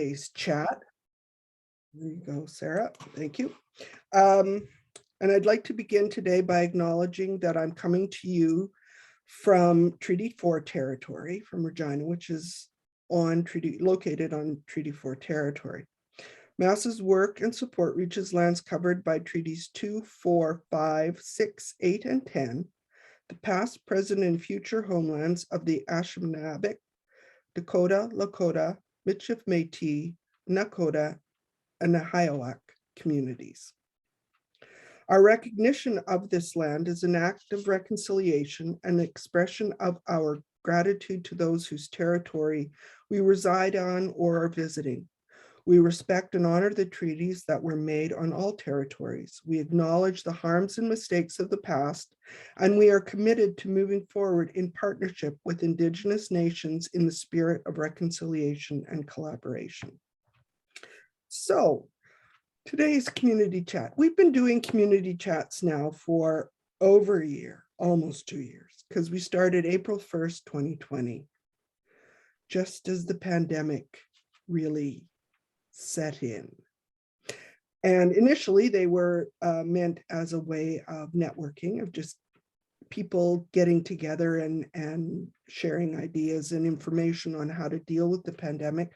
today's chat. There you go, Sarah. Thank you. And I'd like to begin today by acknowledging that I'm coming to you from Treaty 4 territory, from Regina, which is located on Treaty 4 territory. MASS's work and support reaches lands covered by Treaties 2, 4, 5, 6, 8, and 10, the past, present, and future homelands of the Anishinaabe, Dakota, Lakota, Michif Métis, Nakota, and Nahiawak communities. Our recognition of this land is an act of reconciliation and expression of our gratitude to those whose territory we reside on or are visiting. We respect and honor the treaties that were made on all territories. We acknowledge the harms and mistakes of the past, and we are committed to moving forward in partnership with Indigenous nations in the spirit of reconciliation and collaboration. So, today's community chat. We've been doing community chats now for over a year, almost 2 years, because we started April 1st, 2020, just as the pandemic really set in. And initially they were meant as a way of networking, of just people getting together and sharing ideas and information on how to deal with the pandemic.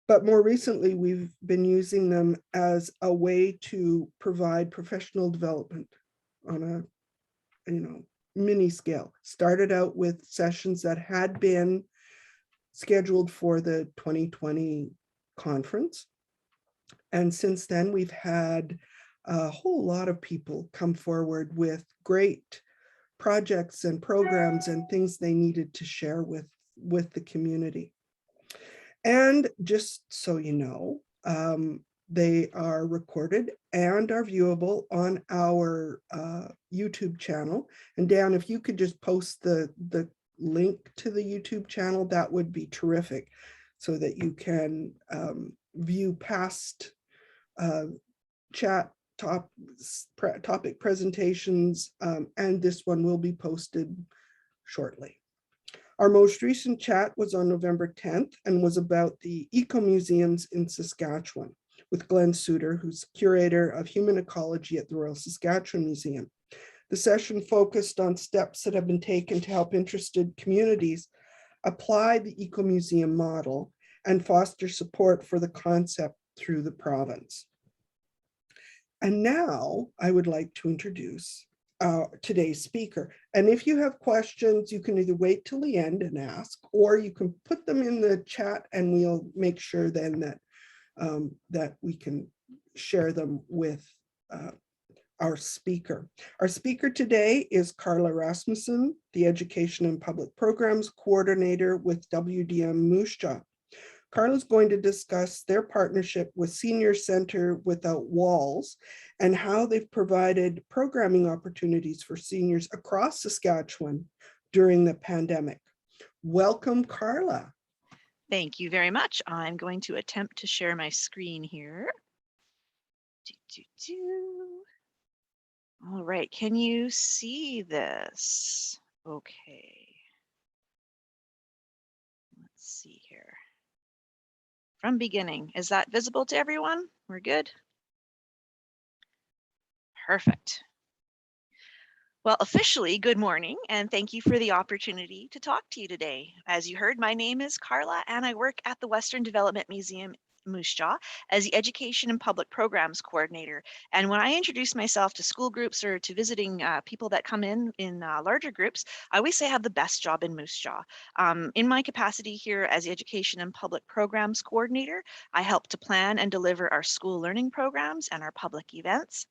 But more recently, we've been using them as a way to provide professional development on a mini scale. Started out with sessions that had been scheduled for the 2020 conference. And since then, we've had a whole lot of people come forward with great projects and programs and things they needed to share with the community. And just so you know, they are recorded and are viewable on our YouTube channel. And Dan, if you could just post the link to the YouTube channel, that would be terrific, so that you can view past chat topic presentations, and this one will be posted shortly. Our most recent chat was on November 10th and was about the eco-museums in Saskatchewan with Glenn Suter, who's curator of human ecology at the Royal Saskatchewan Museum. The session focused on steps that have been taken to help interested communities apply the eco-museum model and foster support for the concept through the province. And now I would like to introduce today's speaker. And if you have questions, you can either wait till the end and ask, or you can put them in the chat and we'll make sure then that that we can share them with our speaker. Our speaker today is Karla Rasmussen, the Education and Public Programs Coordinator with WDM Moose Jaw. Karla is going to discuss their partnership with Senior Center Without Walls and how they've provided programming opportunities for seniors across Saskatchewan during the pandemic. Welcome, Karla. Thank you very much. I'm going to attempt to share my screen here. All right, can you see this? Okay. Let's see here. From beginning, is that visible to everyone? We're good? Perfect. Well, officially, good morning, and thank you for the opportunity to talk to you today. As you heard, my name is Karla, and I work at the Western Development Museum Moose Jaw as the Education and Public Programs Coordinator. And when I introduce myself to school groups or to visiting people that come in larger groups, I always say I have the best job in Moose Jaw. In my capacity here as the Education and Public Programs Coordinator, I help to plan and deliver our school learning programs and our public events.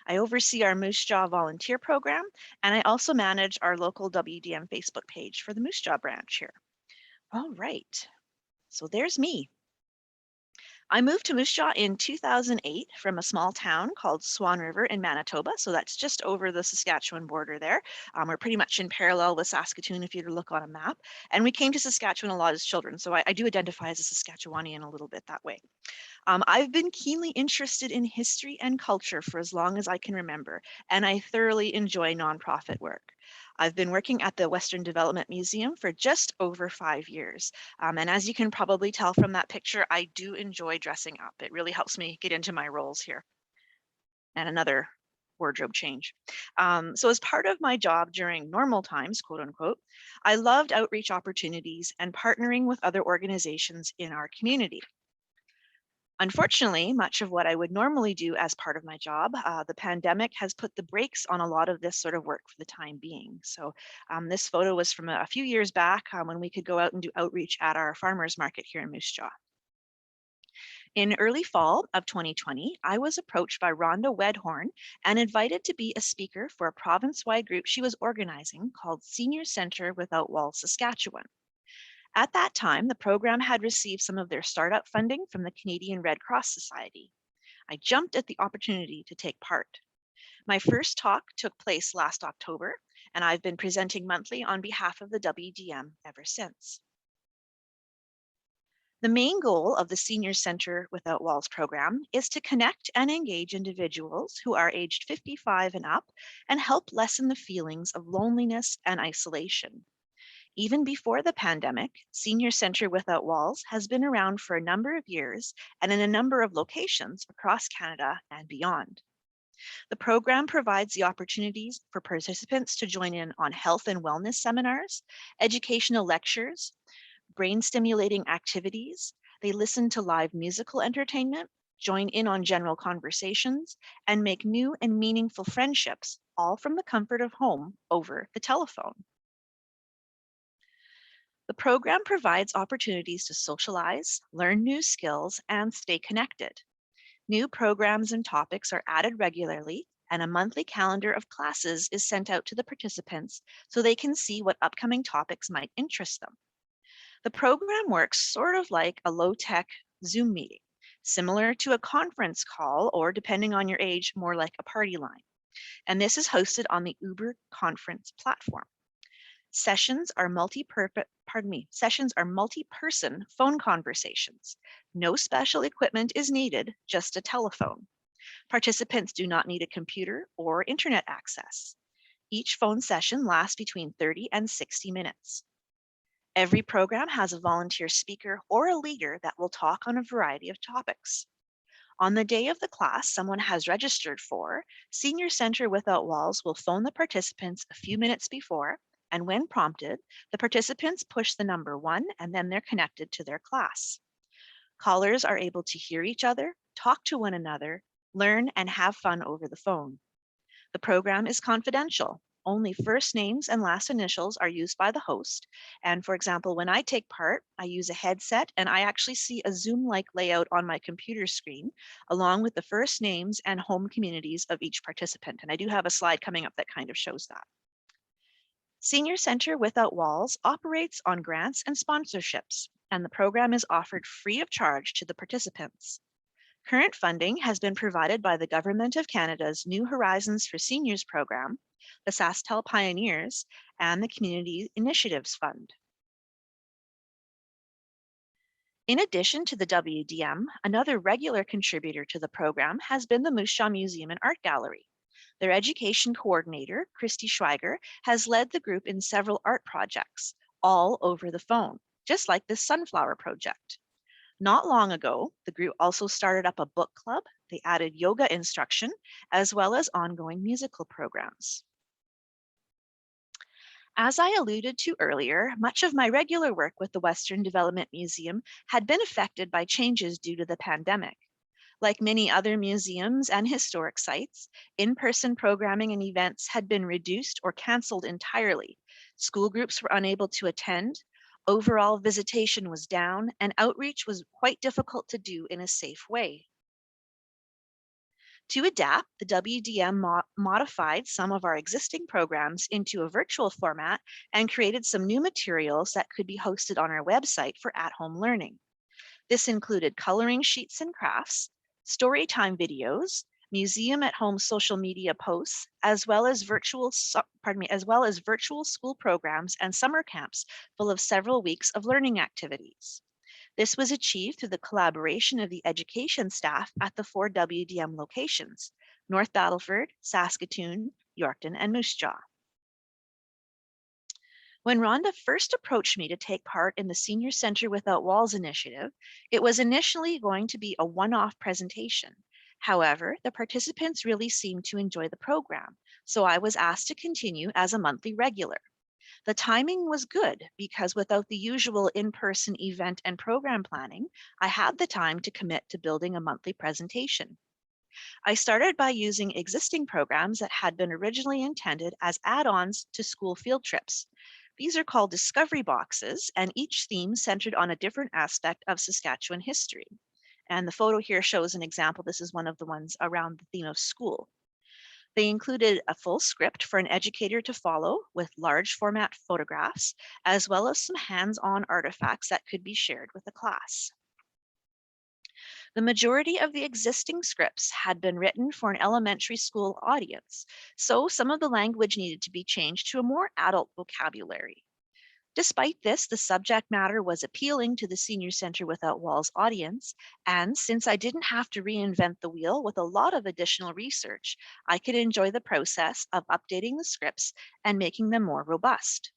I oversee our Moose Jaw volunteer program, and I also manage our local WDM Facebook page for the Moose Jaw branch here. All right, so there's me. I moved to Moose Jaw in 2008 from a small town called Swan River in Manitoba. So that's just over the Saskatchewan border there. We're pretty much in parallel with Saskatoon if you were to look on a map. And we came to Saskatchewan a lot as children. So I do identify as a Saskatchewanian a little bit that way. I've been keenly interested in history and culture for as long as I can remember, and I thoroughly enjoy nonprofit work. I've been working at the Western Development Museum for just over 5 years. And as you can probably tell from that picture, I do enjoy dressing up. It really helps me get into my roles here. And another wardrobe change. So as part of my job during normal times, quote unquote, I loved outreach opportunities and partnering with other organizations in our community. Unfortunately, much of what I would normally do as part of my job, the pandemic has put the brakes on a lot of this sort of work for the time being. So this photo was from a few years back when we could go out and do outreach at our farmers market here in Moose Jaw. In early fall of 2020, I was approached by Rhonda Wedhorn and invited to be a speaker for a province-wide group she was organizing called Senior Centre Without Walls, Saskatchewan. At that time, the program had received some of their startup funding from the Canadian Red Cross Society. I jumped at the opportunity to take part. My first talk took place last October, and I've been presenting monthly on behalf of the WDM ever since. The main goal of the Senior Centre Without Walls program is to connect and engage individuals who are aged 55 and up and help lessen the feelings of loneliness and isolation. Even before the pandemic, Senior Centre Without Walls has been around for a number of years and in a number of locations across Canada and beyond. The program provides the opportunities for participants to join in on health and wellness seminars, educational lectures, brain stimulating activities. They listen to live musical entertainment, join in on general conversations, and make new and meaningful friendships, all from the comfort of home over the telephone. The program provides opportunities to socialize, learn new skills, and stay connected. New programs and topics are added regularly, and a monthly calendar of classes is sent out to the participants so they can see what upcoming topics might interest them. The program works sort of like a low-tech Zoom meeting, similar to a conference call, or depending on your age, more like a party line. And this is hosted on the Uber conference platform. Sessions are multi-person phone conversations. No special equipment is needed, just a telephone. Participants do not need a computer or internet access. Each phone session lasts between 30 and 60 minutes. Every program has a volunteer speaker or a leader that will talk on a variety of topics. On the day of the class someone has registered for, Senior Centre Without Walls will phone the participants a few minutes before, and when prompted, the participants push the number 1 and then they're connected to their class. Callers are able to hear each other, talk to one another, learn, and have fun over the phone. The program is confidential. Only first names and last initials are used by the host. And for example, when I take part, I use a headset and I actually see a Zoom-like layout on my computer screen, along with the first names and home communities of each participant. And I do have a slide coming up that kind of shows that. Senior Centre Without Walls operates on grants and sponsorships, and the program is offered free of charge to the participants. Current funding has been provided by the Government of Canada's New Horizons for Seniors program, the SaskTel Pioneers, and the Community Initiatives Fund. In addition to the WDM, another regular contributor to the program has been the Moose Jaw Museum and Art Gallery. Their education coordinator, Christy Schweiger, has led the group in several art projects, all over the phone, just like this sunflower project. Not long ago, the group also started up a book club. They added yoga instruction, as well as ongoing musical programs. As I alluded to earlier, much of my regular work with the Western Development Museum had been affected by changes due to the pandemic. Like many other museums and historic sites, in-person programming and events had been reduced or canceled entirely. School groups were unable to attend. Overall visitation was down, and outreach was quite difficult to do in a safe way. To adapt, the WDM modified some of our existing programs into a virtual format and created some new materials that could be hosted on our website for at-home learning. This included coloring sheets and crafts, storytime videos, museum at home social media posts, as well as virtual school programs and summer camps full of several weeks of learning activities. This was achieved through the collaboration of the education staff at the 4 WDM locations: North Battleford, Saskatoon, Yorkton, and Moose Jaw. When Rhonda first approached me to take part in the Senior Center Without Walls initiative, it was initially going to be a one-off presentation. However, the participants really seemed to enjoy the program, so I was asked to continue as a monthly regular. The timing was good because without the usual in-person event and program planning, I had the time to commit to building a monthly presentation. I started by using existing programs that had been originally intended as add-ons to school field trips. These are called discovery boxes, and each theme centered on a different aspect of Saskatchewan history. And the photo here shows an example. This is one of the ones around the theme of school. They included a full script for an educator to follow with large format photographs, as well as some hands-on artifacts that could be shared with the class. The majority of the existing scripts had been written for an elementary school audience, so some of the language needed to be changed to a more adult vocabulary. Despite this, the subject matter was appealing to the Senior Center Without Walls audience, and since I didn't have to reinvent the wheel with a lot of additional research, I could enjoy the process of updating the scripts and making them more robust.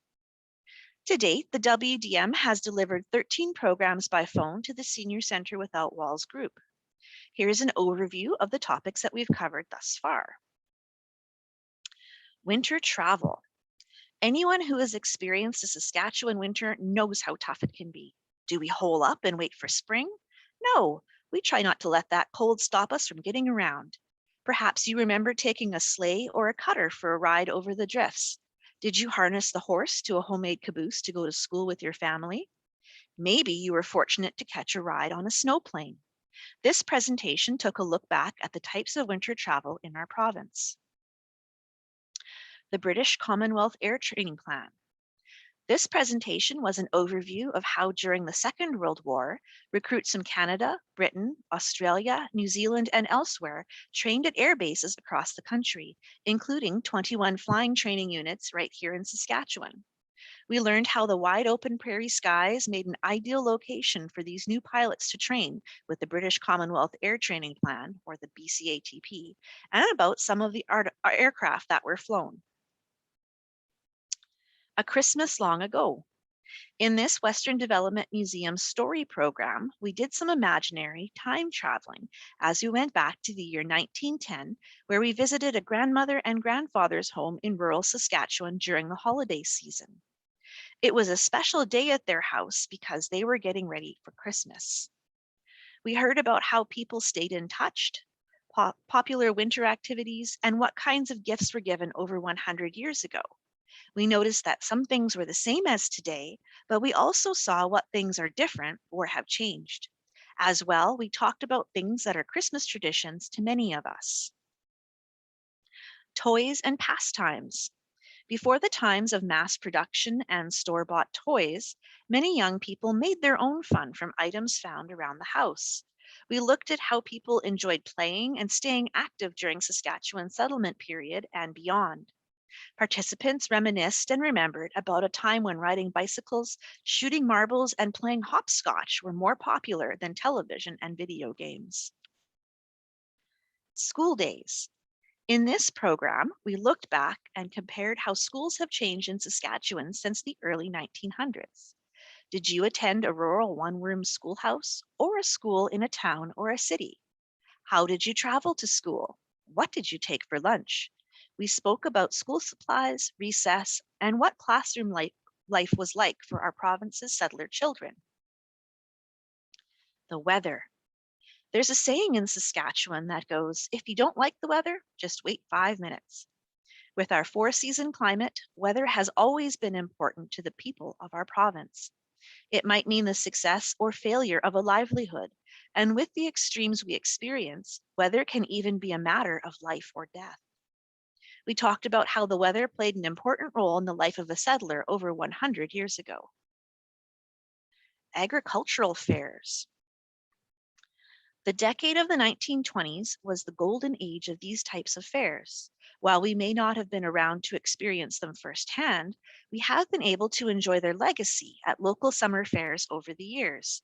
To date, the WDM has delivered 13 programs by phone to the Senior Center Without Walls group. Here's an overview of the topics that we've covered thus far. Winter travel. Anyone who has experienced a Saskatchewan winter knows how tough it can be. Do we hole up and wait for spring? No, we try not to let that cold stop us from getting around. Perhaps you remember taking a sleigh or a cutter for a ride over the drifts. Did you harness the horse to a homemade caboose to go to school with your family? Maybe you were fortunate to catch a ride on a snowplane. This presentation took a look back at the types of winter travel in our province. The British Commonwealth Air Training Plan. This presentation was an overview of how during the Second World War, recruits from Canada, Britain, Australia, New Zealand, and elsewhere trained at air bases across the country, including 21 flying training units right here in Saskatchewan. We learned how the wide open prairie skies made an ideal location for these new pilots to train with the British Commonwealth Air Training Plan, or the BCATP, and about some of the aircraft that were flown. A Christmas Long Ago. In this Western Development Museum story program, we did some imaginary time traveling as we went back to the year 1910, where we visited a grandmother and grandfather's home in rural Saskatchewan during the holiday season. It was a special day at their house because they were getting ready for Christmas. We heard about how people stayed in touch, popular winter activities, and what kinds of gifts were given over 100 years ago. We noticed that some things were the same as today, but we also saw what things are different or have changed. As well, we talked about things that are Christmas traditions to many of us. Toys and pastimes. Before the times of mass production and store-bought toys, many young people made their own fun from items found around the house. We looked at how people enjoyed playing and staying active during Saskatchewan's settlement period and beyond. Participants reminisced and remembered about a time when riding bicycles, shooting marbles, and playing hopscotch were more popular than television and video games. School days. In this program, we looked back and compared how schools have changed in Saskatchewan since the early 1900s. Did you attend a rural one-room schoolhouse or a school in a town or a city? How did you travel to school? What did you take for lunch? We spoke about school supplies, recess, and what classroom life was like for our province's settler children. The weather. There's a saying in Saskatchewan that goes, if you don't like the weather, just wait 5 minutes. With our 4-season climate, weather has always been important to the people of our province. It might mean the success or failure of a livelihood, and with the extremes we experience, weather can even be a matter of life or death. We talked about how the weather played an important role in the life of a settler over 100 years ago. Agricultural fairs. The decade of the 1920s was the golden age of these types of fairs. While we may not have been around to experience them firsthand, we have been able to enjoy their legacy at local summer fairs over the years.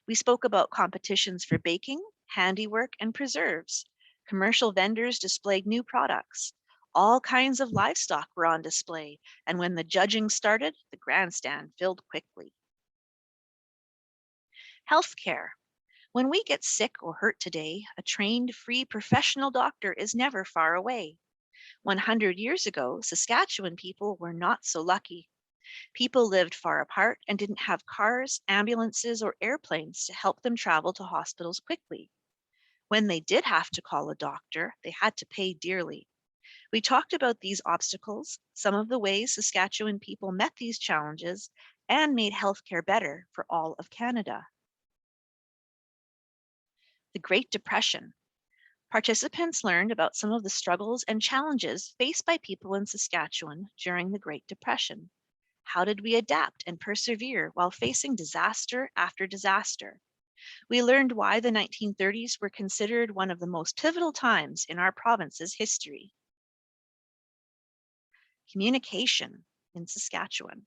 We spoke about competitions for baking, handiwork, and preserves. Commercial vendors displayed new products. All kinds of livestock were on display, and when the judging started, the grandstand filled quickly. Healthcare. When we get sick or hurt today, a trained, free professional doctor is never far away. 100 years ago, Saskatchewan people were not so lucky. People lived far apart and didn't have cars, ambulances, or airplanes to help them travel to hospitals quickly. When they did have to call a doctor, they had to pay dearly. We talked about these obstacles, some of the ways Saskatchewan people met these challenges, and made healthcare better for all of Canada. The Great Depression. Participants learned about some of the struggles and challenges faced by people in Saskatchewan during the Great Depression. How did we adapt and persevere while facing disaster after disaster? We learned why the 1930s were considered one of the most pivotal times in our province's history. Communication in Saskatchewan.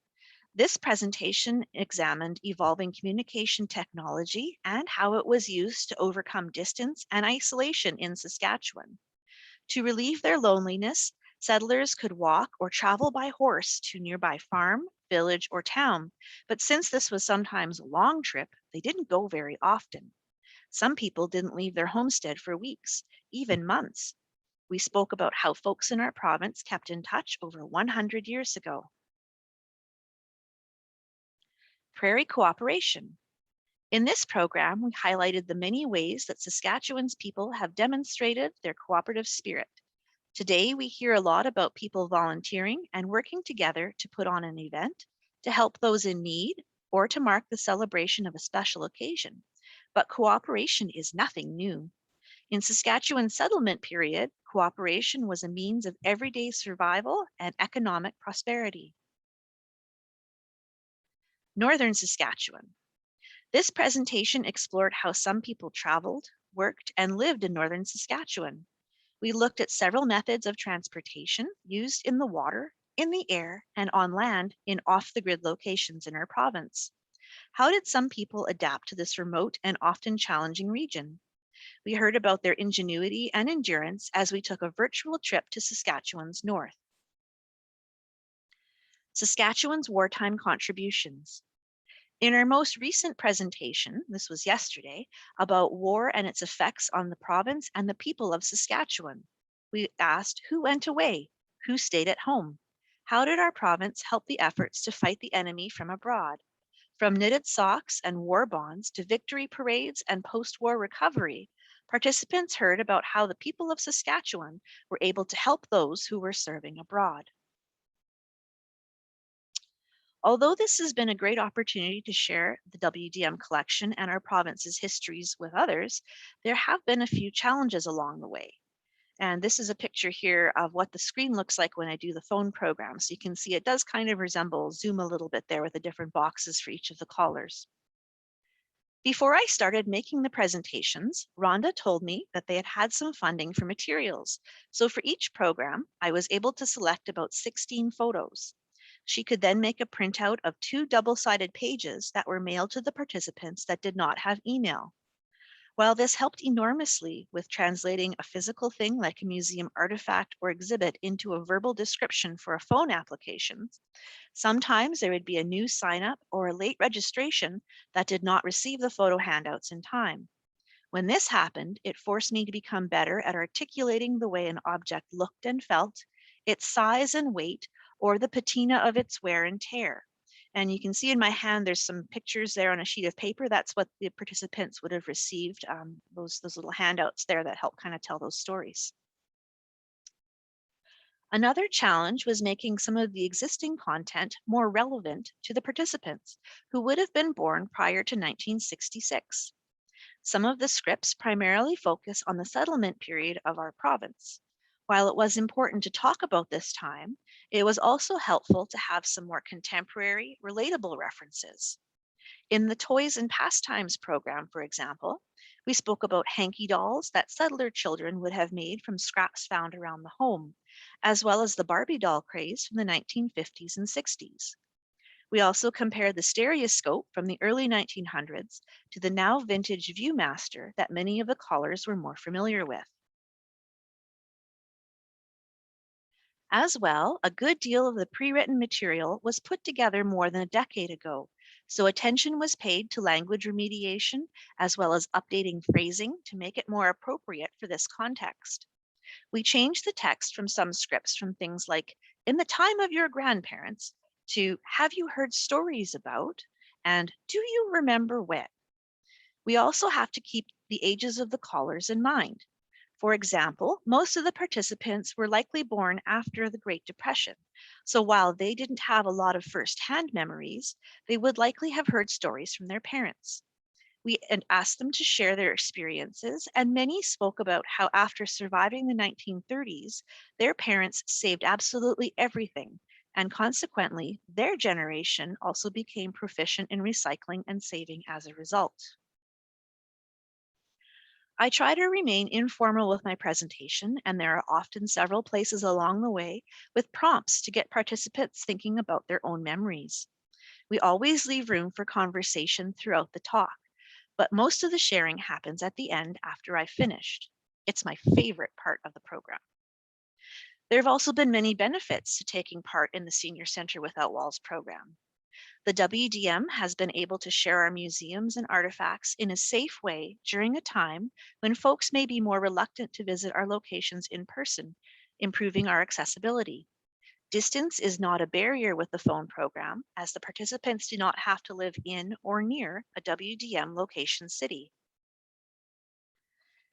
This presentation examined evolving communication technology and how it was used to overcome distance and isolation in Saskatchewan. To relieve their loneliness, settlers could walk or travel by horse to nearby farm, village, or town, but since this was sometimes a long trip, they didn't go very often. Some people didn't leave their homestead for weeks, even months. We spoke about how folks in our province kept in touch over 100 years ago. Prairie cooperation. In this program, we highlighted the many ways that Saskatchewan's people have demonstrated their cooperative spirit. Today, we hear a lot about people volunteering and working together to put on an event, to help those in need, or to mark the celebration of a special occasion. But cooperation is nothing new. In Saskatchewan's settlement period, cooperation was a means of everyday survival and economic prosperity. Northern Saskatchewan. This presentation explored how some people traveled, worked, and lived in northern Saskatchewan. We looked at several methods of transportation used in the water, in the air, and on land in off-the-grid locations in our province. How did some people adapt to this remote and often challenging region? We heard about their ingenuity and endurance as we took a virtual trip to Saskatchewan's north. Saskatchewan's wartime contributions. In our most recent presentation, this was yesterday, about war and its effects on the province and the people of Saskatchewan, we asked who went away, who stayed at home? How did our province help the efforts to fight the enemy from abroad? From knitted socks and war bonds to victory parades and post-war recovery, participants heard about how the people of Saskatchewan were able to help those who were serving abroad. Although this has been a great opportunity to share the WDM collection and our province's histories with others, there have been a few challenges along the way. And this is a picture here of what the screen looks like when I do the phone program. So you can see it does kind of resemble Zoom a little bit there with the different boxes for each of the callers. Before I started making the presentations, Rhonda told me that they had had some funding for materials. So for each program, I was able to select about 16 photos. She could then make a printout of 2 double-sided pages that were mailed to the participants that did not have email. While this helped enormously with translating a physical thing like a museum artifact or exhibit into a verbal description for a phone application, sometimes there would be a new sign-up or a late registration that did not receive the photo handouts in time. When this happened, it forced me to become better at articulating the way an object looked and felt, its size and weight, or the patina of its wear and tear. And you can see in my hand, there's some pictures there on a sheet of paper. That's what the participants would have received, those little handouts there that help kind of tell those stories. Another challenge was making some of the existing content more relevant to the participants who would have been born prior to 1966. Some of the scripts primarily focus on the settlement period of our province. While it was important to talk about this time, it was also helpful to have some more contemporary, relatable references. In the Toys and Pastimes program, for example, we spoke about hanky dolls that settler children would have made from scraps found around the home, as well as the Barbie doll craze from the 1950s and 60s. We also compared the stereoscope from the early 1900s to the now vintage Viewmaster that many of the callers were more familiar with. As well, a good deal of the pre-written material was put together more than a decade ago, so attention was paid to language remediation as well as updating phrasing to make it more appropriate for this context. We changed the text from some scripts from things like, in the time of your grandparents, to have you heard stories about, and do you remember when? We also have to keep the ages of the callers in mind. For example, most of the participants were likely born after the Great Depression. So while they didn't have a lot of first-hand memories, they would likely have heard stories from their parents. We asked them to share their experiences, and many spoke about how after surviving the 1930s, their parents saved absolutely everything, and consequently, their generation also became proficient in recycling and saving as a result. I try to remain informal with my presentation, and there are often several places along the way with prompts to get participants thinking about their own memories. We always leave room for conversation throughout the talk, but most of the sharing happens at the end after I've finished. It's my favorite part of the program. There have also been many benefits to taking part in the Senior Center Without Walls program. The WDM has been able to share our museums and artifacts in a safe way during a time when folks may be more reluctant to visit our locations in person, improving our accessibility. Distance is not a barrier with the phone program, as the participants do not have to live in or near a WDM location city.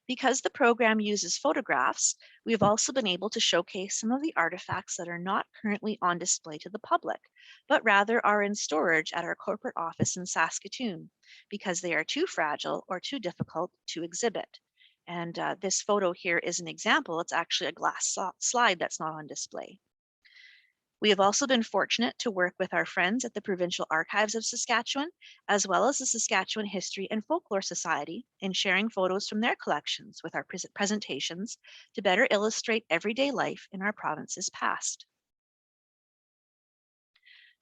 Because the program uses photographs, we have also been able to showcase some of the artifacts that are not currently on display to the public, but rather are in storage at our corporate office in Saskatoon because they are too fragile or too difficult to exhibit. And this photo here is an example. It's actually a glass slide that's not on display. We have also been fortunate to work with our friends at the Provincial Archives of Saskatchewan, as well as the Saskatchewan History and Folklore Society, in sharing photos from their collections with our presentations to better illustrate everyday life in our province's past.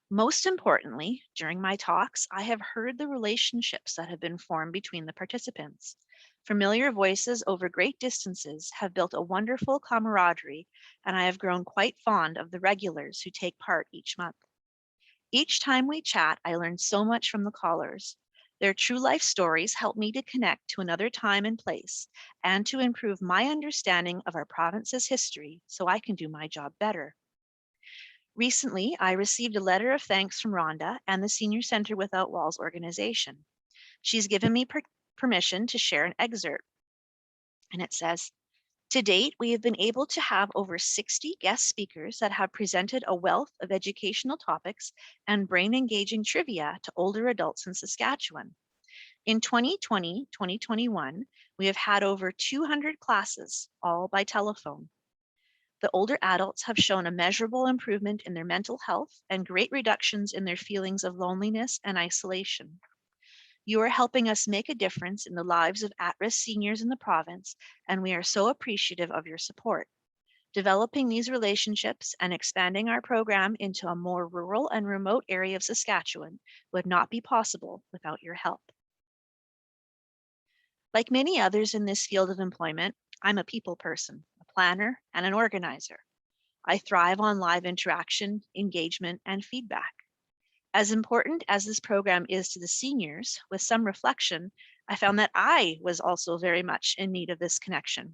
Most importantly, during my talks, I have heard the relationships that have been formed between the participants. Familiar voices over great distances have built a wonderful camaraderie, and I have grown quite fond of the regulars who take part each month. Each time we chat, I learn so much from the callers. Their true life stories help me to connect to another time and place and to improve my understanding of our province's history so I can do my job better. Recently, I received a letter of thanks from Rhonda and the Senior Center Without Walls organization. She's given me permission to share an excerpt. And it says, to date, we have been able to have over 60 guest speakers that have presented a wealth of educational topics and brain-engaging trivia to older adults in Saskatchewan. In 2020-2021, we have had over 200 classes, all by telephone. The older adults have shown a measurable improvement in their mental health and great reductions in their feelings of loneliness and isolation. You are helping us make a difference in the lives of at-risk seniors in the province, and we are so appreciative of your support. Developing these relationships and expanding our program into a more rural and remote area of Saskatchewan would not be possible without your help. Like many others in this field of employment, I'm a people person, a planner, and an organizer. I thrive on live interaction, engagement, and feedback. As important as this program is to the seniors, with some reflection, I found that I was also very much in need of this connection.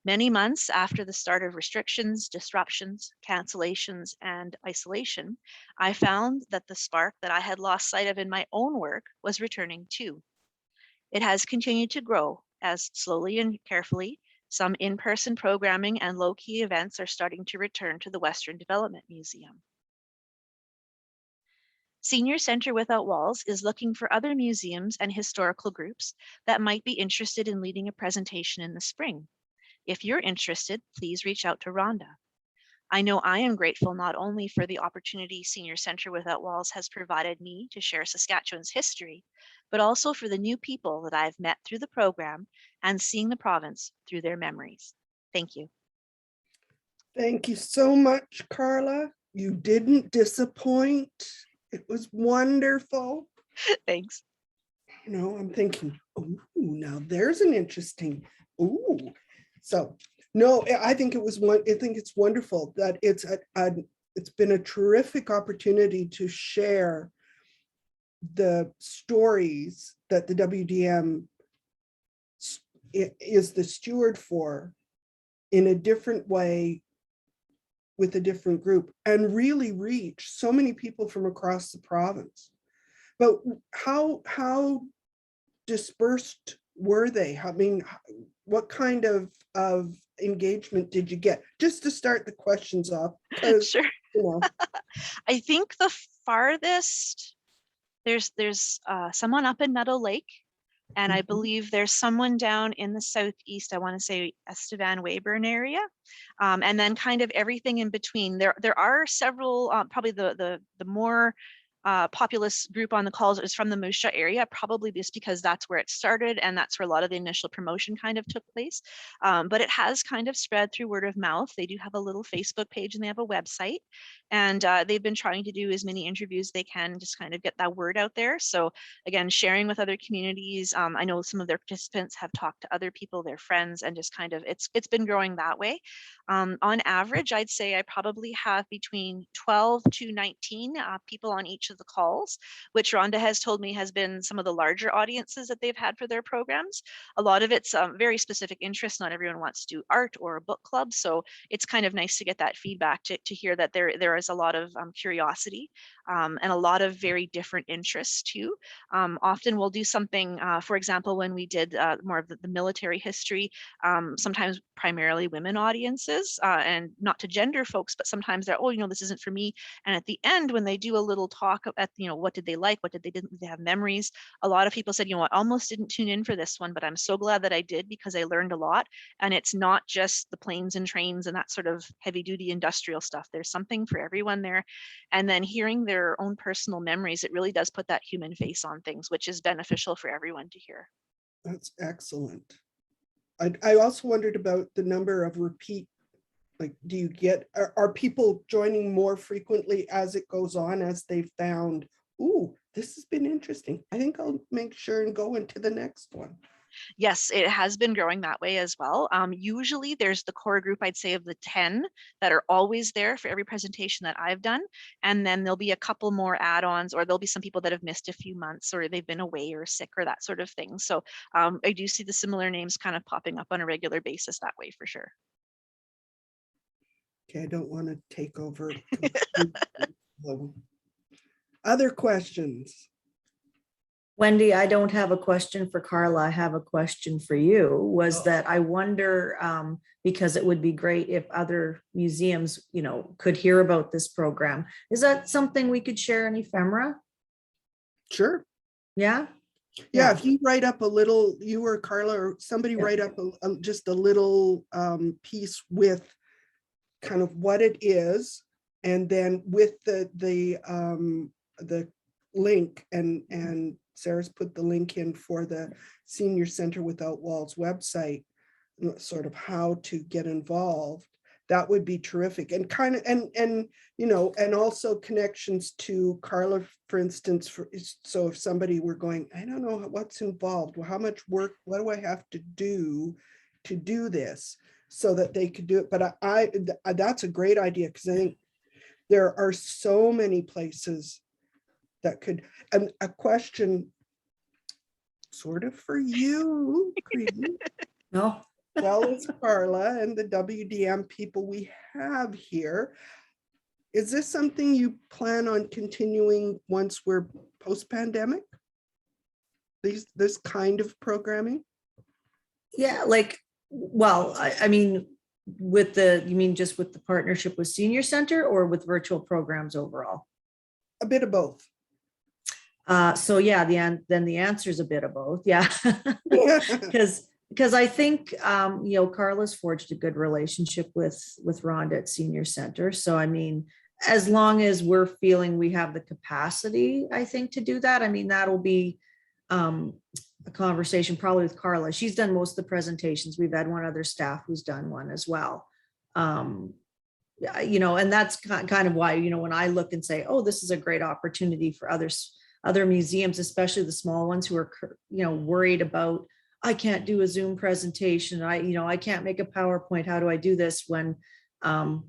Many months after the start of restrictions, disruptions, cancellations, and isolation, I found that the spark that I had lost sight of in my own work was returning too. It has continued to grow as slowly and carefully some in-person programming and low-key events are starting to return to the Western Development Museum. Senior Center Without Walls is looking for other museums and historical groups that might be interested in leading a presentation in the spring. If you're interested, please reach out to Rhonda. I know I am grateful not only for the opportunity Senior Center Without Walls has provided me to share Saskatchewan's history, but also for the new people that I've met through the program and seeing the province through their memories. Thank you. Thank you so much, Karla. You didn't disappoint. It was wonderful. Thanks. You know, I'm thinking, oh, now there's an interesting, ooh. So No, I think it was one. I think it's wonderful that it's it's been a terrific opportunity to share the stories that the WDM is the steward for in a different way with a different group, and really reach so many people from across the province. But how dispersed were they? I mean, what kind of engagement did you get? Just to start the questions off, because Sure. you know. I think the farthest, there's someone up in Meadow Lake, and I Mhm. believe there's someone down in the southeast, I want to say Estevan Weyburn area, and then kind of everything in between. There are several, probably the more populous group on the calls is from the Moose Jaw area, probably just because that's where it started and that's where a lot of the initial promotion kind of took place. But it has kind of spread through word of mouth. They do have a little Facebook page and they have a website, and they've been trying to do as many interviews they can, just kind of get that word out there. So again, sharing with other communities. I know some of their participants have talked to other people, their friends, and just kind of it's been growing that way. On average, I'd say I probably have between 12 to 19 people on each of the calls, which Rhonda has told me has been some of the larger audiences that they've had for their programs. A lot of it's very specific interest. Not everyone wants to do art or a book club. So it's kind of nice to get that feedback to hear that there is a lot of curiosity and a lot of very different interests too. Often we'll do something, for example, when we did more of the military history, sometimes primarily women audiences, and not to gender folks, but sometimes they're, oh, this isn't for me. And at the end, when they do a little talk at, what did they like? What did they didn't they have memories? A lot of people said, I almost didn't tune in for this one, but I'm so glad that I did because I learned a lot. And it's not just the planes and trains and that sort of heavy duty industrial stuff. There's something for everyone there. And then hearing their own personal memories, it really does put that human face on things, which is beneficial for everyone to hear. That's excellent. I also wondered about the number of repeat, like, do you get, are people joining more frequently as it goes on, as they found, ooh, this has been interesting. I think I'll make sure and go into the next one. Yes, it has been growing that way as well. Usually there's the core group, I'd say, of the 10 that are always there for every presentation that I've done. And then there'll be a couple more add-ons, or there'll be some people that have missed a few months or they've been away or sick or that sort of thing. So I do see the similar names kind of popping up on a regular basis that way for sure. Okay, I don't want to take over. Other questions? Wendy, I don't have a question for Karla. I have a question for you. Was that I wonder, because it would be great if other museums, could hear about this program. Is that something we could share in ephemera? Sure. Yeah. Yeah, if you write up a little, you or Karla or somebody write up just a little piece with kind of what it is, and then with the link, and Sarah's put the link in for the Senior Center Without Walls website, sort of how to get involved. That would be terrific. And kind of, and also connections to Karla, for instance, so if somebody were going, I don't know what's involved, well, how much work, what do I have to do this, so that they could do it. But that's a great idea, because I think there are so many places that could, and a question sort of for you, No. well as Karla and the WDM people we have here. Is this something you plan on continuing once we're post-pandemic? This kind of programming? Yeah, well, I mean, you mean just with the partnership with Senior Center or with virtual programs overall? A bit of both. So yeah, then the answer is a bit of both. Yeah, because I think Karla's forged a good relationship with Rhonda at Senior Center. So I mean, as long as we're feeling we have the capacity, I think, to do that. I mean, that'll be a conversation probably with Karla. She's done most of the presentations. We've had one other staff who's done one as well. And that's kind of why, when I look and say, oh, this is a great opportunity for other museums, especially the small ones who are, worried about, I can't do a Zoom presentation. I can't make a PowerPoint. How do I do this? When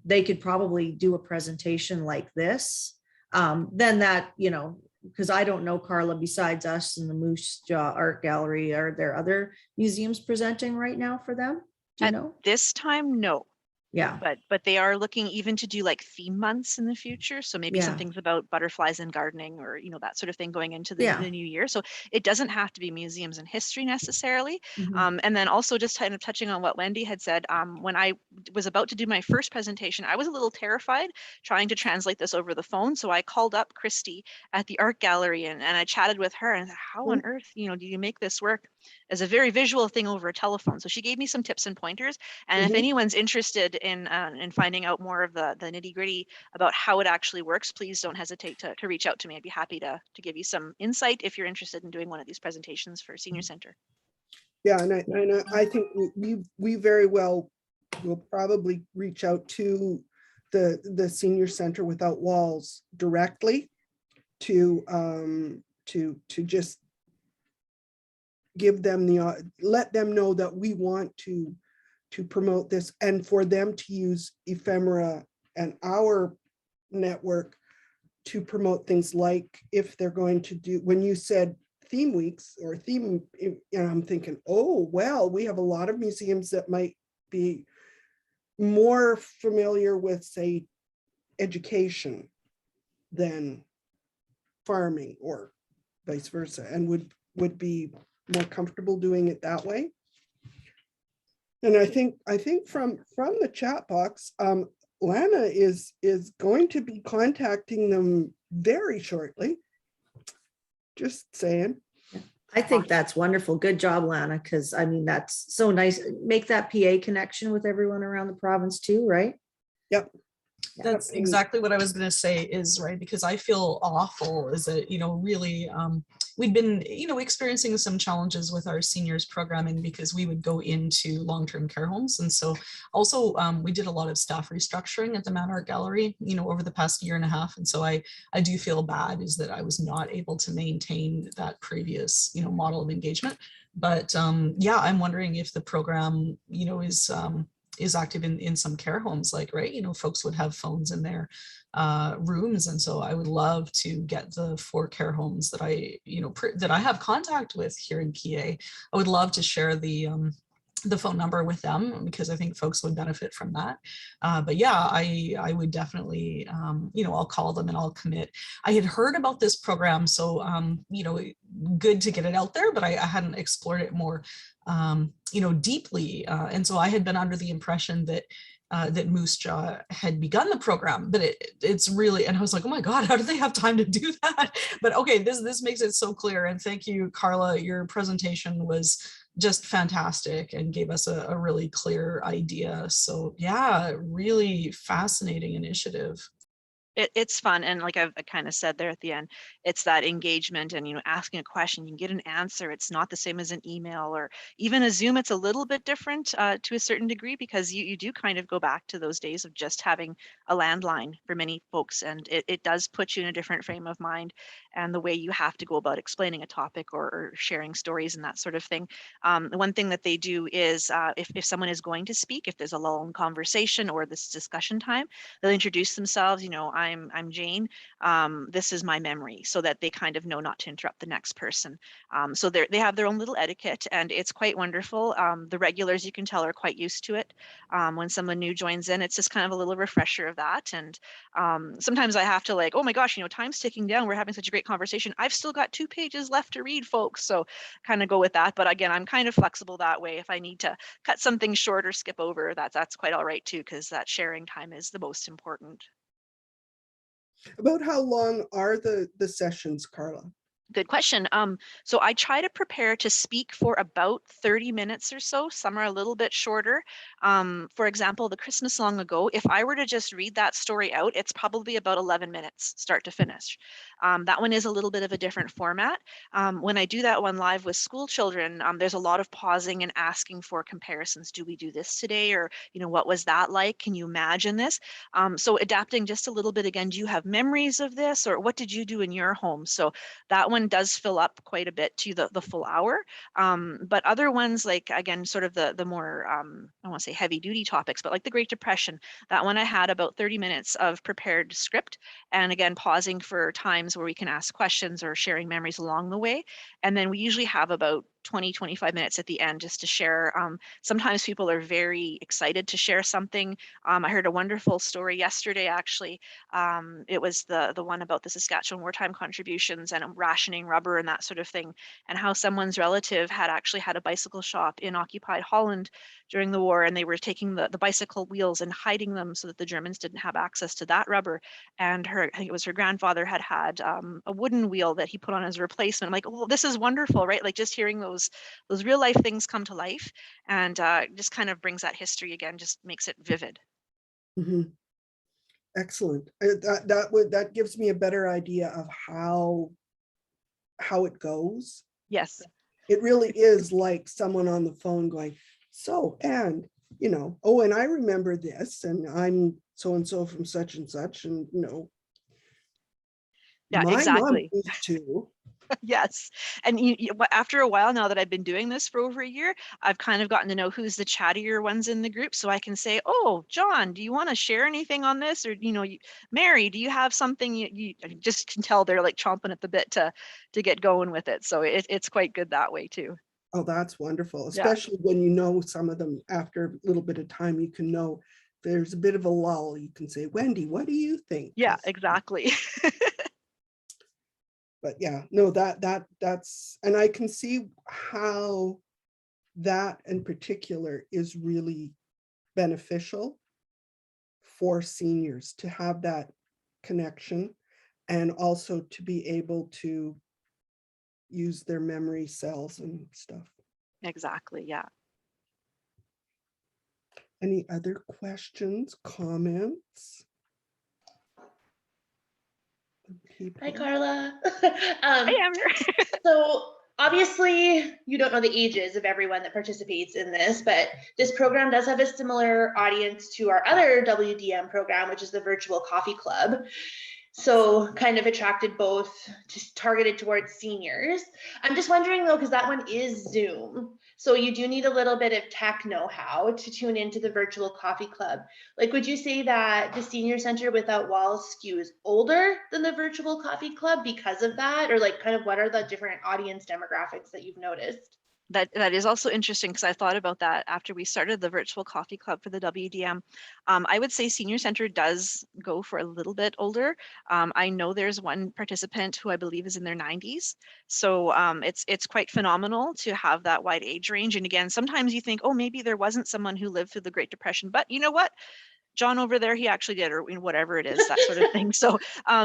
they could probably do a presentation like this. Then that, because I don't know, Karla, besides us and the Moose Jaw Art Gallery, are there other museums presenting right now for them? Do you At know? this time, no. Yeah. But they are looking even to do like theme months in the future. So maybe some Yeah. things about butterflies and gardening, or that sort of thing going into the Yeah. new year. So it doesn't have to be museums and history necessarily. Mhm. And then also just kind of touching on what Wendy had said, when I was about to do my first presentation, I was a little terrified trying to translate this over the phone. So I called up Christy at the art gallery and I chatted with her and said, how on earth, do you make this work as a very visual thing over a telephone? So she gave me some tips and pointers. And if Mhm. anyone's interested in finding out more of the nitty gritty about how it actually works, please don't hesitate to reach out to me. I'd be happy to give you some insight if you're interested in doing one of these presentations for Senior Center. Yeah, and I think we very well will probably reach out to the Senior Center Without Walls directly to just give them let them know that we want to promote this, and for them to use ephemera and our network to promote things like, if they're going to do, when you said theme weeks or theme, I'm thinking, oh, well, we have a lot of museums that might be more familiar with, say, education than farming, or vice versa, and would be more comfortable doing it that way. And I think from the chat box, Lana is going to be contacting them very shortly. Just saying. I think that's wonderful. Good job, Lana, because that's so nice. Make that PA connection with everyone around the province too, right? Yep. That's exactly what I was going to say, is right, because I feel awful is that, really, we'd been, experiencing some challenges with our seniors programming because we would go into long-term care homes. And so also we did a lot of staff restructuring at the Mount Art Gallery, over the past year and a half. And so I do feel bad is that I was not able to maintain that previous, model of engagement. But yeah, I'm wondering if the program, is active in some care homes, like, right, folks would have phones in their rooms. And so I would love to get the 4 care homes that I have contact with here in PA. I would love to share the phone number with them, because I think folks would benefit from that. But yeah, I would definitely, I'll call them and I'll commit. I had heard about this program, so, good to get it out there, but I hadn't explored it more, deeply. And so I had been under the impression that that Moose Jaw had begun the program, but it's really, and I was like, oh my God, how do they have time to do that? But okay, this makes it so clear. And thank you, Karla. Your presentation was just fantastic and gave us a really clear idea. So yeah, really fascinating initiative. It's fun. And like I kind of said there at the end, it's that engagement and, asking a question, you can get an answer. It's not the same as an email or even a Zoom. It's a little bit different to a certain degree, because you do kind of go back to those days of just having a landline for many folks. And it does put you in a different frame of mind, and the way you have to go about explaining a topic or sharing stories and that sort of thing. The one thing that they do is if someone is going to speak, if there's a lull in conversation or this discussion time, they'll introduce themselves. I'm Jane. This is my memory, so that they kind of know not to interrupt the next person. So they have their own little etiquette, and it's quite wonderful. The regulars, you can tell, are quite used to it. When someone new joins in, it's just kind of a little refresher of that. And sometimes I have to, like, oh my gosh, time's ticking down. We're having such a great conversation. I've still got 2 pages left to read, folks. So kind of go with that. But again, I'm kind of flexible that way. If I need to cut something short or skip over, that's quite all right too, because that sharing time is the most important. About how long are the sessions, Karla? Good question. So I try to prepare to speak for about 30 minutes or so. Some are a little bit shorter. For example, the Christmas Long Ago, if I were to just read that story out, it's probably about 11 minutes, start to finish. That one is a little bit of a different format. When I do that one live with school children, there's a lot of pausing and asking for comparisons. Do we do this today? Or, what was that like? Can you imagine this? So adapting just a little bit again, do you have memories of this? Or what did you do in your home? So that one one does fill up quite a bit to the full hour. But other ones, like, again, sort of the more, I don't want to say heavy duty topics, but like the Great Depression, that one I had about 30 minutes of prepared script. And again, pausing for times where we can ask questions or sharing memories along the way. And then we usually have about 20-25 minutes at the end just to share. Sometimes people are very excited to share something. I heard a wonderful story yesterday, actually. It was the one about the Saskatchewan wartime contributions and rationing rubber and that sort of thing, and how someone's relative had actually had a bicycle shop in occupied Holland during the war, and they were taking the bicycle wheels and hiding them so that the Germans didn't have access to that rubber. And I think it was her grandfather had a wooden wheel that he put on as a replacement. I'm like, oh, this is wonderful, right? Like just hearing those real life things come to life, and just kind of brings that history again, just makes it vivid. Mhm. Excellent. That gives me a better idea of how it goes. Yes. It really is like someone on the phone going, so, and, oh, and I remember this, and I'm so-and-so from such and such, and, Yeah, my mom exactly. used to. Yes. And after a while now that I've been doing this for over a year, I've kind of gotten to know who's the chattier ones in the group. So I can say, oh, John, do you want to share anything on this? Or, Mary, do you have something you just can tell they're like chomping at the bit to get going with it. So it's quite good that way too. Oh, that's wonderful. Yeah. Especially when you know some of them after a little bit of time, you can know there's a bit of a lull. You can say, Wendy, what do you think? Yeah, exactly. But yeah, no, that's, and I can see how that in particular is really beneficial for seniors to have that connection, and also to be able to use their memory cells and stuff. Exactly. Yeah. Any other questions, comments? Hi, Karla. Hey, Amber. So obviously you don't know the ages of everyone that participates in this, but this program does have a similar audience to our other WDM program, which is the Virtual Coffee Club. So kind of attracted both, just targeted towards seniors. I'm just wondering though, because that one is Zoom. So you do need a little bit of tech know-how to tune into the Virtual Coffee Club. Like, would you say that the Senior Center Without Walls skews older than the Virtual Coffee Club because of that? Or like kind of what are the different audience demographics that you've noticed? That is also interesting, because I thought about that after we started the Virtual Coffee Club for the WDM. I would say Senior Center does go for a little bit older. I know there's one participant who I believe is in their 90s. So it's quite phenomenal to have that wide age range. And again, sometimes you think, oh, maybe there wasn't someone who lived through the Great Depression, but you know what? John over there, he actually did, or whatever it is, that sort of thing. So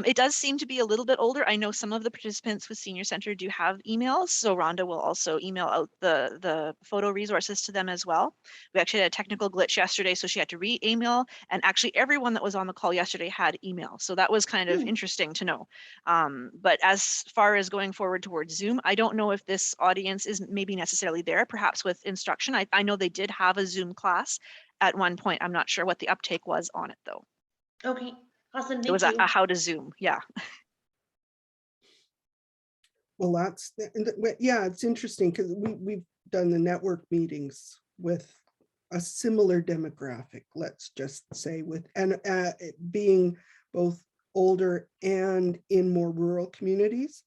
it does seem to be a little bit older. I know some of the participants with Senior Center do have emails, so Rhonda will also email out the photo resources to them as well. We actually had a technical glitch yesterday, so she had to re-email, and actually everyone that was on the call yesterday had email. So that was kind of interesting to know. But as far as going forward towards Zoom, I don't know if this audience is maybe necessarily there, perhaps with instruction. I know they did have a Zoom class at one point. I'm not sure what the uptake was on it though. Okay, awesome. It was Thank you. a how to Zoom. Yeah. Well, that's, yeah, it's interesting because we've done the network meetings with a similar demographic, let's just say, with, and being both older and in more rural communities.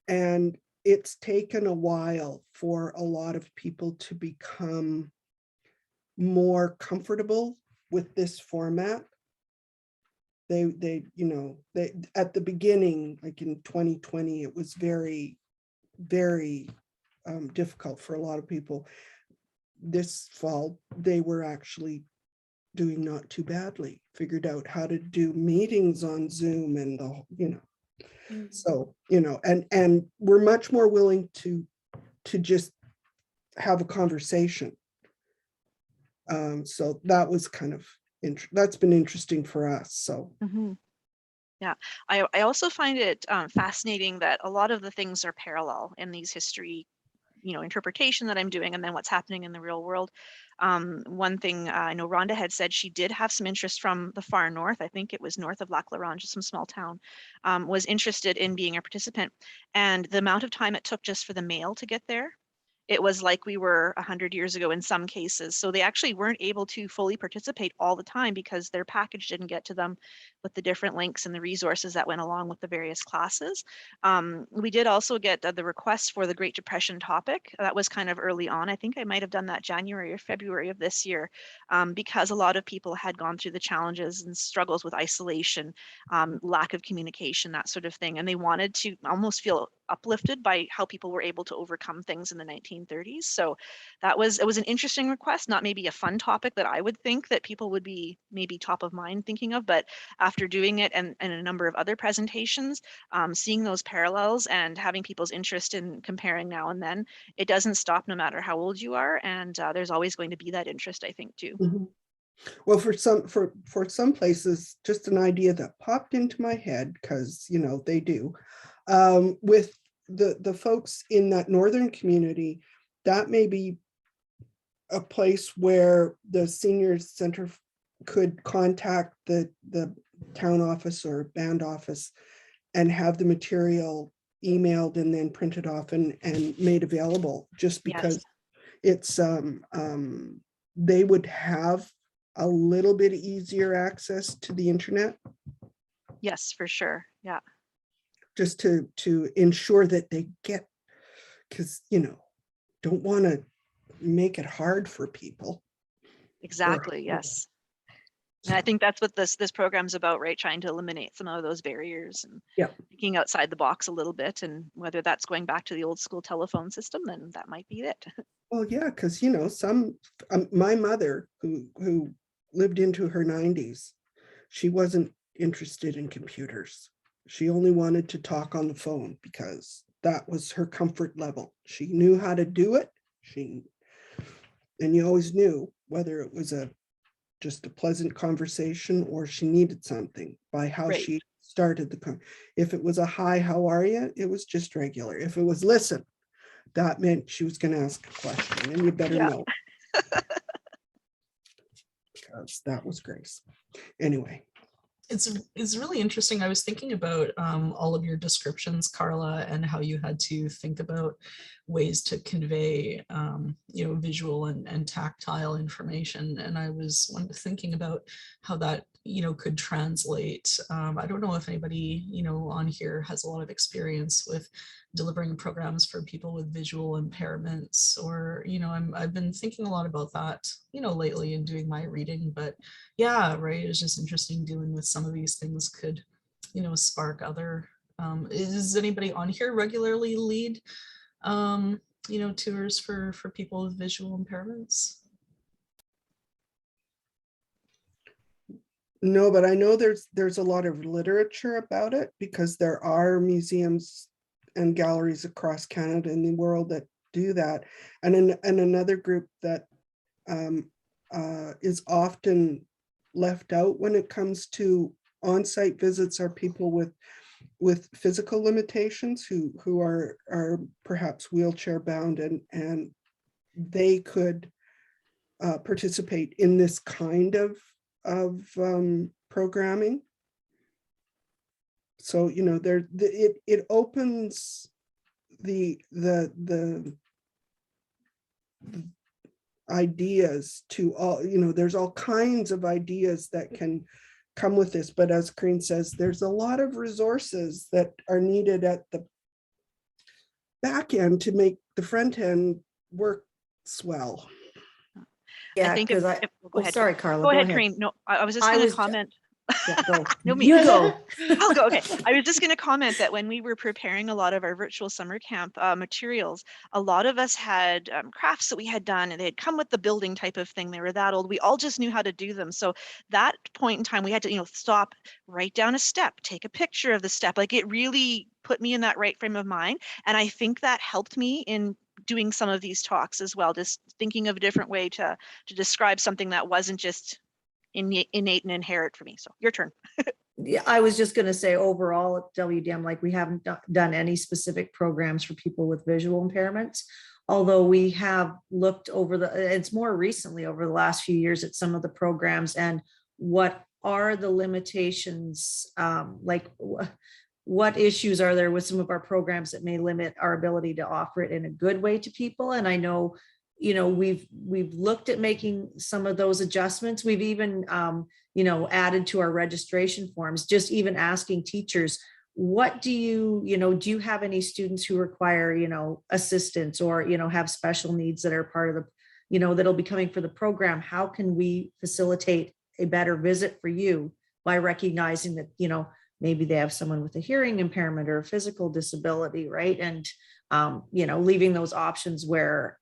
And it's taken a while for a lot of people to become more comfortable with this format. They at the beginning, like in 2020, it was very, very difficult for a lot of people. This fall, they were actually doing not too badly, figured out how to do meetings on Zoom and so, and we're much more willing to just have a conversation. So that was kind of, that's been interesting for us. So. Mm-hmm. Yeah, I also find it fascinating that a lot of the things are parallel in these history interpretation that I'm doing and then what's happening in the real world. One thing I know Rhonda had said, she did have some interest from the far north. I think it was north of Lac La Ronge, some small town, was interested in being a participant. And the amount of time it took just for the mail to get there, it was like we were 100 years ago in some cases. So they actually weren't able to fully participate all the time because their package didn't get to them with the different links and the resources that went along with the various classes. We did also get the request for the Great Depression topic. That was kind of early on. I think I might have done that January or February of this year, because a lot of people had gone through the challenges and struggles with isolation, lack of communication, that sort of thing. And they wanted to almost feel uplifted by how people were able to overcome things in the 1930s. So it was an interesting request, not maybe a fun topic that I would think that people would be maybe top of mind thinking of, but after doing it and a number of other presentations, seeing those parallels and having people's interest in comparing now and then, it doesn't stop no matter how old you are. And there's always going to be that interest, I think, too. Mhm. Well, for some places, just an idea that popped into my head, because they do, with the folks in that northern community, that may be a place where the senior center could contact the town office or band office and have the material emailed and then printed off and made available, just because it's they would have a little bit easier access to the internet. Yes, for sure. Yeah. Just to ensure that they get, because don't want to make it hard for people. Exactly. Yes. And I think that's what this program's about, right? Trying to eliminate some of those barriers and thinking outside the box a little bit. And whether that's going back to the old school telephone system, then that might be it. Well, yeah, because my mother, who lived into her 90s, she wasn't interested in computers. She only wanted to talk on the phone because that was her comfort level. She knew how to do it. And you always knew whether it was just a pleasant conversation or she needed something by how she started the if it was a hi, how are you? It was just regular. If it was listen, that meant she was going to ask a question, and you better know. Because that was Grace. Anyway. It's really interesting. I was thinking about all of your descriptions, Karla, and how you had to think about ways to convey, visual and tactile information. And I was thinking about how that, could translate. I don't know if anybody, on here has a lot of experience with delivering programs for people with visual impairments, or, I've been thinking a lot about that, lately in doing my reading, but yeah, right. It's just interesting dealing with some of these things could, spark other, is anybody on here regularly lead, tours for people with visual impairments? No, but I know there's a lot of literature about it, because there are museums and galleries across Canada and the world that do that. And another group that is often left out when it comes to on-site visits are people with physical limitations who are perhaps wheelchair bound, and they could participate in this kind of programming. So it opens the ideas to all, there's all kinds of ideas that can come with this, but as Corinne says, there's a lot of resources that are needed at the back end to make the front end work swell. Yeah, I think because go ahead. Sorry, Karla. Go ahead, Corinne. No, I was just going to comment. Yeah, go. No, me. You go. I'll go. Okay. I was just going to comment that when we were preparing a lot of our virtual summer camp materials, a lot of us had crafts that we had done, and they had come with the building type of thing. They were that old. We all just knew how to do them. So that point in time, we had to, stop, write down a step, take a picture of the step. Like, it really put me in that right frame of mind. And I think that helped me in doing some of these talks as well, just thinking of a different way to describe something that wasn't just innate and inherent for me. So your turn. Yeah, I was just going to say, overall at WDM, like, we haven't done any specific programs for people with visual impairments. although we have looked over it's more recently over the last few years at some of the programs and what are the limitations, like what issues are there with some of our programs that may limit our ability to offer it in a good way to people. And I know, we've looked at making some of those adjustments. We've even, added to our registration forms, just even asking teachers, what do you have any students who require, assistance or, have special needs that are part of the, that'll be coming for the program? How can we facilitate a better visit for you by recognizing that, maybe they have someone with a hearing impairment or a physical disability, right? And, leaving those options where,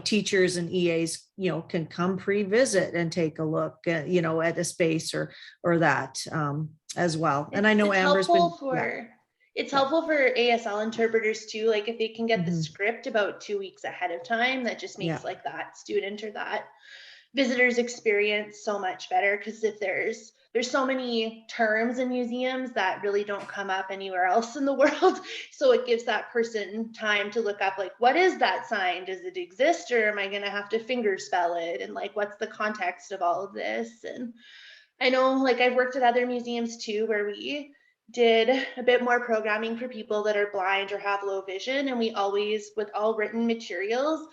teachers and EAs, can come pre-visit and take a look at, at a space or that as well. And I know Amber's been. It's helpful for ASL interpreters too. Like if they can get the Mhm. script about 2 weeks ahead of time, that just makes like that student or that visitor's experience so much better. Because if there's so many terms in museums that really don't come up anywhere else in the world. So it gives that person time to look up, like, what is that sign? Does it exist, or am I going to have to finger spell it? And like, what's the context of all of this? And I know, like, I've worked at other museums too, where we did a bit more programming for people that are blind or have low vision. And we always, with all written materials,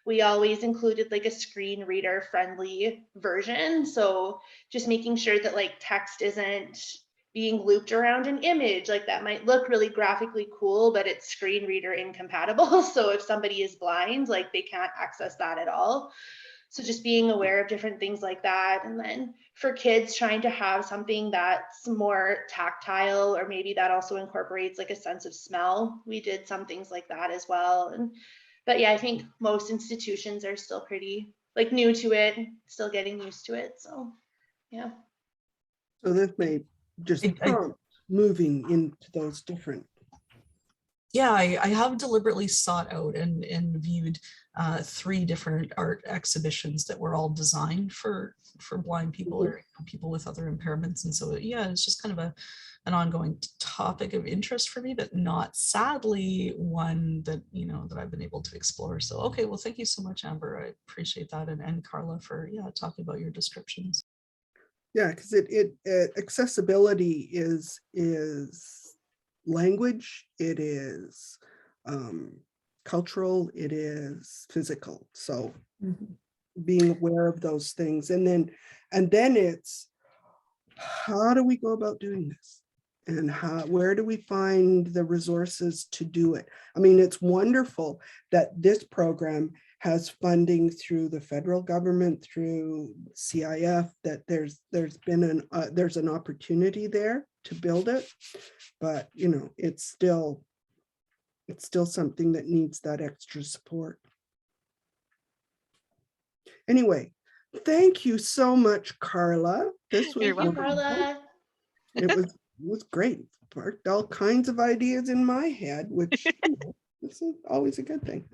we always included like a screen reader friendly version. So just making sure that like text isn't being looped around an image, like that might look really graphically cool, but it's screen reader incompatible. So if somebody is blind, like they can't access that at all. So just being aware of different things like that. And then for kids, trying to have something that's more tactile, or maybe that also incorporates like a sense of smell. We did some things like that as well. But yeah, I think most institutions are still pretty like new to it, still getting used to it. So yeah. So this may just prompt moving into those different. Yeah, I have deliberately sought out and viewed 3 different art exhibitions that were all designed for blind people or people with other impairments. And so, yeah, it's just kind of an ongoing topic of interest for me, but not sadly one that, that I've been able to explore. So, okay, well, thank you so much, Amber. I appreciate that. And Karla for, talking about your descriptions. Yeah, because accessibility is language, it is cultural, it is physical. So being aware of those things, and then it's, how do we go about doing this, and where do we find the resources to do it? I mean, it's wonderful that this program has funding through the federal government, through CIF, that there's been there's an opportunity there to build it, but it's still something that needs that extra support. Anyway, thank you so much, Karla. This was You're welcome. Karla. It was great. Sparked all kinds of ideas in my head, which this is always a good thing.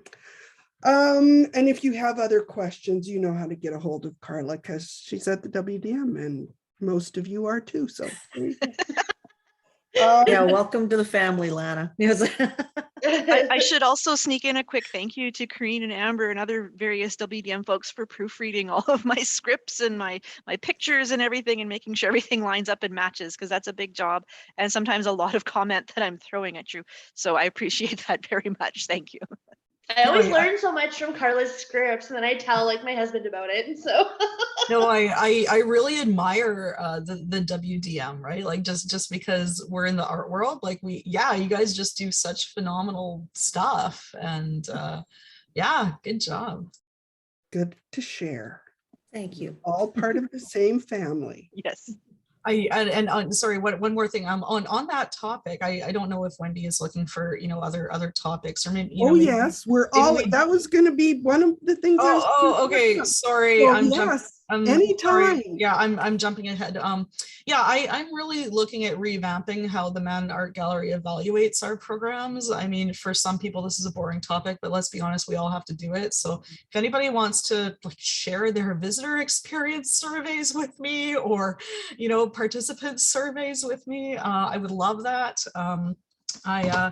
And if you have other questions, you know how to get a hold of Karla, because she's at the WDM and most of you are too. So there you go. Yeah, welcome to the family, Lana. Yes. I should also sneak in a quick thank you to Karine and Amber and other various WDM folks for proofreading all of my scripts and my pictures and everything, and making sure everything lines up and matches, because that's a big job and sometimes a lot of comment that I'm throwing at you. So I appreciate that very much. Thank you. I always learn so much from Karla's scripts, and then I tell like my husband about it. And so no, I really admire the WDM, right? Like just because we're in the art world, like you guys just do such phenomenal stuff, and good job. Good to share. Thank you. All part of the same family. Yes. Sorry, one more thing. On that topic, I don't know if Wendy is looking for other topics, or maybe maybe, yes, that was going to be one of the things. Okay, sorry. Well, anytime. Sorry. Yeah, I'm jumping ahead. I'm really looking at revamping how the Mann Art Gallery evaluates our programs. I mean, for some people this is a boring topic, but let's be honest, we all have to do it. So if anybody wants to share their visitor experience surveys with me, or participant surveys with me, I would love that. One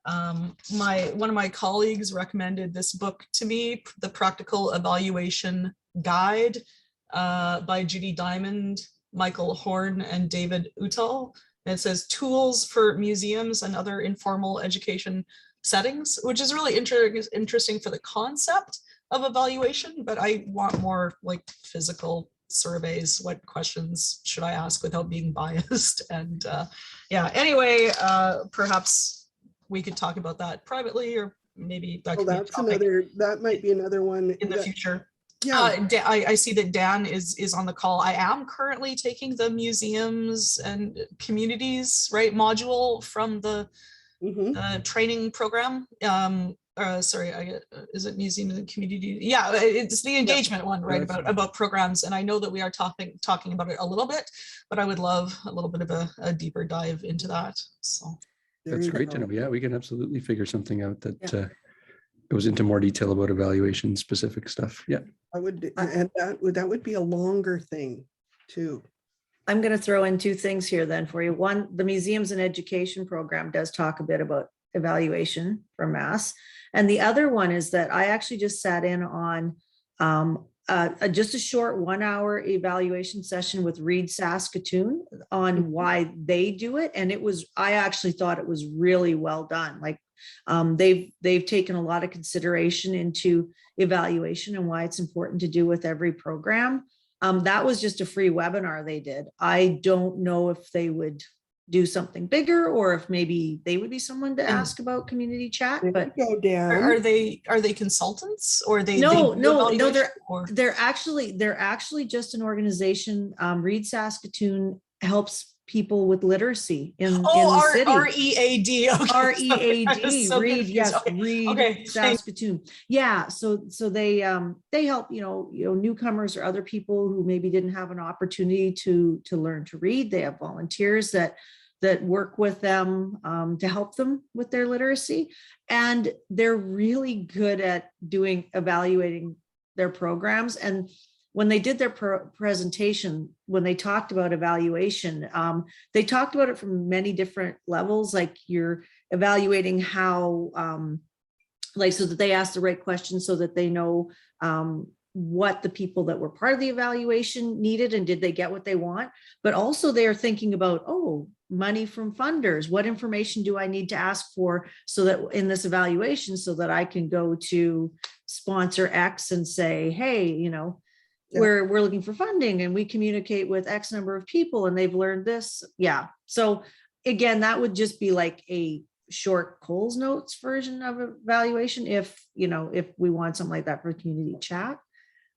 of my colleagues recommended this book to me, The Practical Evaluation Guide, by Judy Diamond, Michael Horn, and David Utal. And it says tools for museums and other informal education settings, which is really interesting for the concept of evaluation, but I want more like physical surveys. What questions should I ask without being biased? And yeah, anyway, perhaps we could talk about that privately, or maybe that Well, could be a that's topic another, that might be another one in the that- future. Yeah, I see that Dan is on the call. I am currently taking the museums and communities module from the training program. Sorry, is it museums and community? Yeah, it's the engagement one, right? About programs. And I know that we are talking about it a little bit, but I would love a little bit of a deeper dive into that. So that's great to know. Yeah, we can absolutely figure something out that goes into more detail about evaluation specific stuff. Yeah. I would, and that would be a longer thing too. I'm going to throw in two things here then for you. One, the Museums and Education program does talk a bit about evaluation for Mass. And the other one is that I actually just sat in on just a short 1 hour evaluation session with Reed Saskatoon on why they do it. And I actually thought it was really well done. Like they've taken a lot of consideration into evaluation and why it's important to do with every program. That was just a free webinar they did. I don't know if they would do something bigger or if maybe they would be someone to ask about community chat, but go down. are they consultants, or no, or they're actually just an organization. Reed Saskatoon helps people with literacy in the city. READ. Okay. READ. So Reed, confused. yes, Okay. Reed Okay. Saskatoon. Yeah, so they help newcomers or other people who maybe didn't have an opportunity to learn to read. They have volunteers that work with them to help them with their literacy, and they're really good at evaluating their programs. And when they did their presentation, when they talked about evaluation, they talked about it from many different levels, like you're evaluating how, so that they ask the right questions so that they know what the people that were part of the evaluation needed and did they get what they want. But also they are thinking about, money from funders. What information do I need to ask for so that in this evaluation, so that I can go to sponsor X and say, hey, we're looking for funding and we communicate with X number of people and they've learned this. Yeah. So again, that would just be like a short Coles Notes version of evaluation if we want something like that for community chat.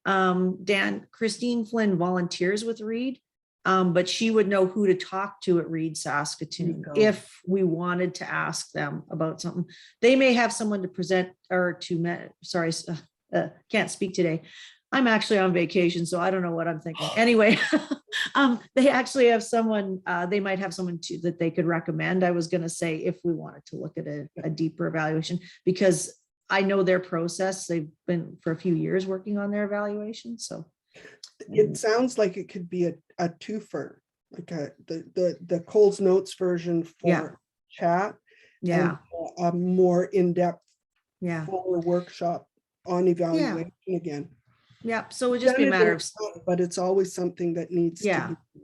Christine Flynn volunteers with Reed, but she would know who to talk to at Reed Saskatoon if we wanted to ask them about something. They may have someone to present or can't speak today. I'm actually on vacation, so I don't know what I'm thinking. Anyway, they actually have someone, they might have someone too that they could recommend. I was going to say if we wanted to look at a deeper evaluation, because I know their process. They've been for a few years working on their evaluation. So it sounds like it could be a twofer, like the Coles Notes version for chat. Yeah. And a more in-depth fuller workshop on evaluation again. Yeah, so it would just be a matter of, but it's always something that needs to be.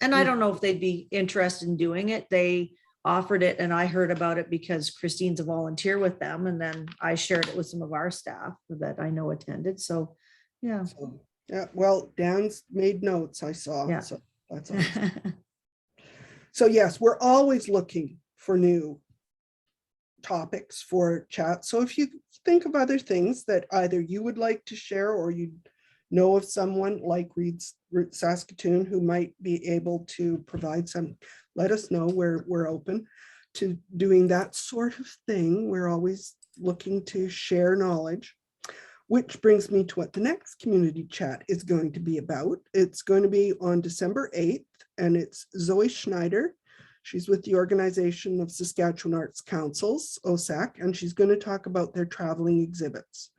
And I don't know if they'd be interested in doing it. They offered it and I heard about it because Christine's a volunteer with them. And then I shared it with some of our staff that I know attended. So, yeah. So, well, Dan's made notes, I saw. Yeah. So that's awesome. So yes, we're always looking for new topics for chat. So if you think of other things that either you would like to share or you know of someone like Reed Saskatoon who might be able to provide some, let us know. We're open to doing that sort of thing. We're always looking to share knowledge, which brings me to what the next community chat is going to be about. It's going to be on December 8th, and it's Zoe Schneider. She's with the Organization of Saskatchewan Arts Councils, OSAC, and she's going to talk about their traveling exhibits.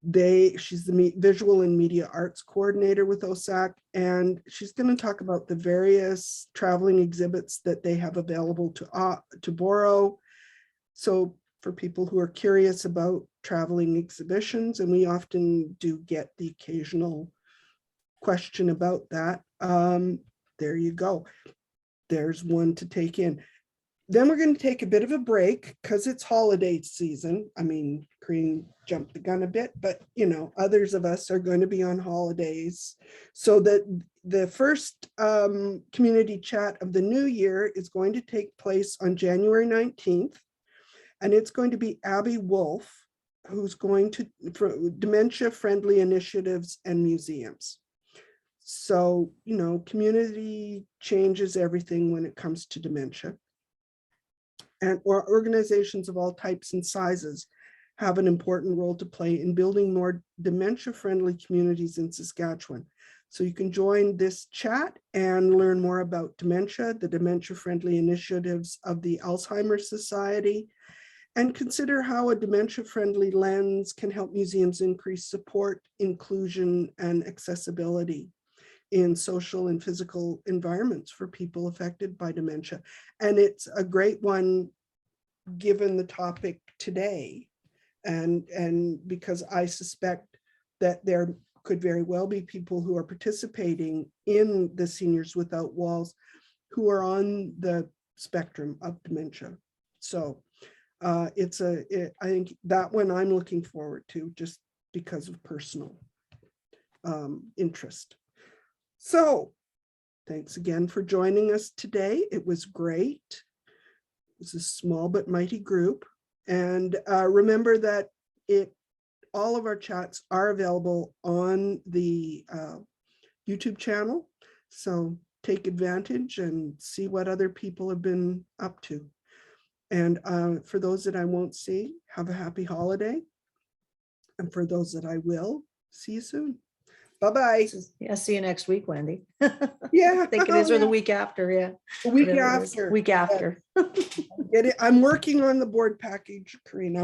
She's the visual and media arts coordinator with OSAC, and she's going to talk about the various traveling exhibits that they have available to borrow. So for people who are curious about traveling exhibitions, and we often do get the occasional question about that, there you go. There's one to take in. Then we're going to take a bit of a break because it's holiday season. I mean, Corinne jumped the gun a bit, but you know, others of us are going to be on holidays. So that the first community chat of the new year is going to take place on January 19th. And it's going to be Abby Wolf, who's going to, for dementia-friendly initiatives and museums. So, you know, community changes everything when it comes to dementia. And organizations of all types and sizes have an important role to play in building more dementia-friendly communities in Saskatchewan. So you can join this chat and learn more about dementia, the dementia-friendly initiatives of the Alzheimer's Society, and consider how a dementia-friendly lens can help museums increase support, inclusion, and accessibility in social and physical environments for people affected by dementia. And it's a great one given the topic today. And because I suspect that there could very well be people who are participating in the Seniors Without Walls who are on the spectrum of dementia. So I think that one I'm looking forward to just because of personal interest. So thanks again for joining us today. It was great. It was a small but mighty group. And remember that all of our chats are available on the YouTube channel. So take advantage and see what other people have been up to. And for those that I won't see, have a happy holiday. And for those that I will, see you soon. Bye-bye. Yeah, see you next week, Wendy. Yeah. I think it is, or the week after, yeah. The week Whatever it is. after. Week after. Get it. I'm working on the board package, Karina.